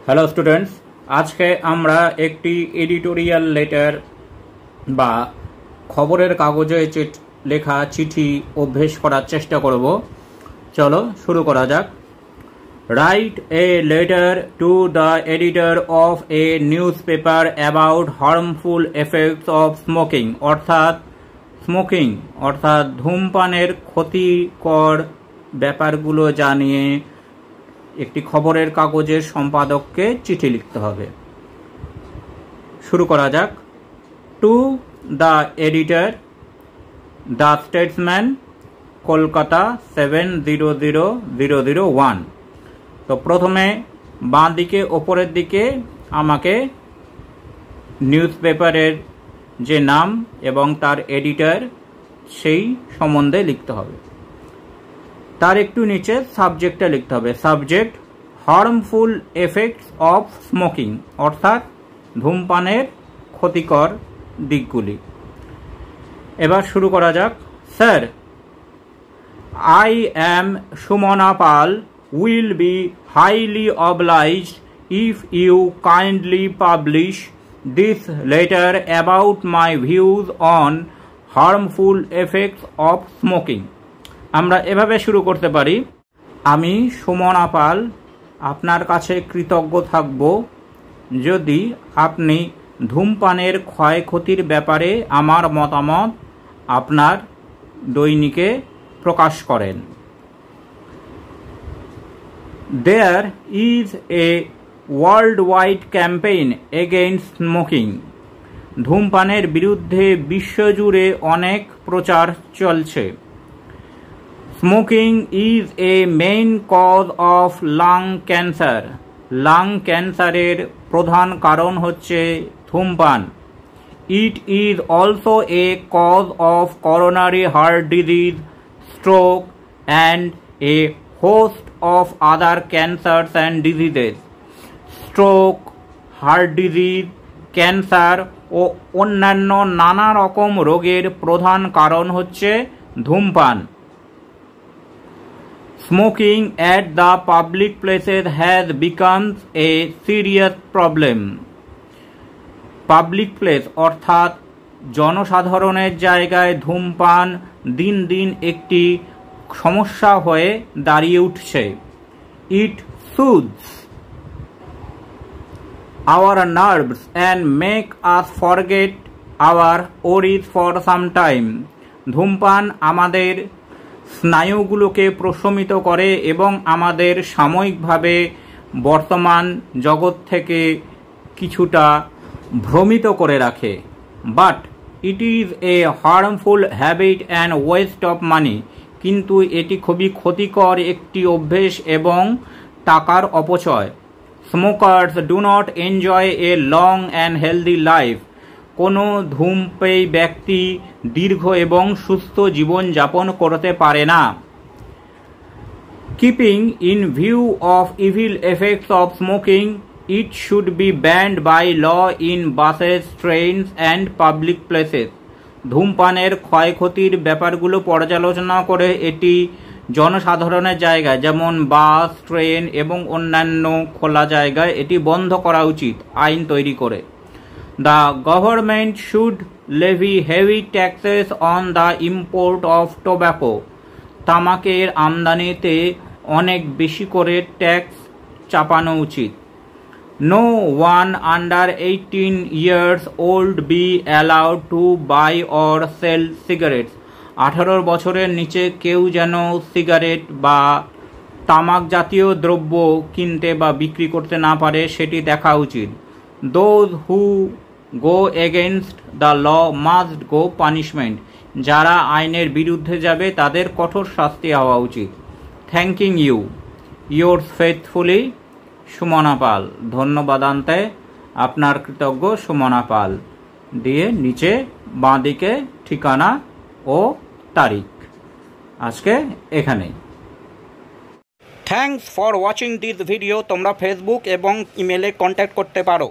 Hello students, আজকে আমরা একটি এডিটোরিয়াল লেটার বা খবরের কাগজে লেখা চিঠি অভ্যেস করার চেষ্টা করব। চলো শুরু করা যাক। Write a letter to the editor of A news paper about harmful effects of smoking, অর্থাৎ ধূমপানের ক্ষতিকর ব্যাপারগুলো জানিয়ে একটি খবরের কাগজের সম্পাদককে চিঠি লিখতে হবে। শুরু করা যাক। To the editor, the Statesman, Kolkata 700001। তো প্রথমে বাঁ দিকে ওপরের দিকে আমাকে নিউজ পেপারের যে নাম এবং তার এডিটর সেই সম্বন্ধে লিখতে হবে। তার একটু নিচে সাবজেক্টটা লিখতে হবে। Subject harmful effects of smoking, অর্থাৎ ধূমপানের ক্ষতিকর দিকগুলি। এবার শুরু করা যাক। Sir, I am Sumana Pal, will be highly obliged if you kindly publish this letter about my views on harmful effects of smoking. আমরা এভাবে শুরু করতে পারি। আমি সুমনা পাল আপনার কাছে কৃতজ্ঞ থাকব যদি আপনি ধূমপানের ক্ষয়ক্ষতির ব্যাপারে আমার মতামত আপনার দৈনিকে প্রকাশ করেন। There is a worldwide campaign against smoking. ধূমপানের বিরুদ্ধে বিশ্বজুড়ে অনেক প্রচার চলছে। Smoking is a main cause of lung cancer. Lung ক্যান্সারের প্রধান কারণ হচ্ছে ধূমপান। It is also a cause of coronary heart disease, stroke and a host of other cancers and diseases. Stroke, heart disease, cancer ও অন্যান্য নানা রকম রোগের প্রধান কারণ হচ্ছে ধূমপান। Smoking at the public places has become a serious problem. Public place অর্থাৎ জনসাধারণের জায়গায় ধূমপান দিন দিন একটি সমস্যা হয়ে দাঁড়িয়ে উঠছে। It soothes our nerves and make us forget our worries for some time. ধূমপান আমাদের স্নায়ুগুলোকে প্রশমিত করে এবং আমাদের সাময়িকভাবে বর্তমান জগৎ থেকে কিছুটা ভ্রমিত করে রাখে। But it is a harmful habit and West of money. কিন্তু এটি খুবই ক্ষতিকর একটি অভ্যেস এবং টাকার অপচয়। Smokers do not enjoy a long and healthy life. কোনো ধূমপেয়ী ব্যক্তি দীর্ঘ এবং সুস্থ জীবন যাপন করতে পারে না। Keeping in view of evil effects of smoking, it should be banned by law in buses, trains and public places. ধূমপানের ক্ষয়ক্ষতির ব্যাপারগুলো পর্যালোচনা করে এটি জনসাধারণের জায়গায় যেমন বাস, ট্রেন এবং অন্যান্য খোলা জায়গায় এটি বন্ধ করা উচিত আইন তৈরি করে। The government should levy heavy taxes on the import of tobacco. তামাকের আমদানিতে অনেক বেশি করে ট্যাক্স চাপানো উচিত। No one under 18 years old be allowed to buy or sell cigarettes. 18 বছরের নিচে কেউ যেন সিগারেট বা তামাক জাতীয় দ্রব্য কিনতে বা বিক্রি করতে না পারে সেটি দেখা উচিত। Those who go against the law must go punishment. যারা আইনের বিরুদ্ধে যাবে তাদের কঠোর শাস্তি হওয়া উচিত। Thanking you, yours faithfully, Sumana Pal. ধন্যবাদান্তে আপনার কৃতজ্ঞ সুমনা পাল দিয়ে নিচে বাঁদিকে ঠিকানা ও তারিখ। আজকে এখানেই। Thanks for watching this video. তোমরা ফেসবুক এবং ইমেলে কন্ট্যাক্ট করতে পারো।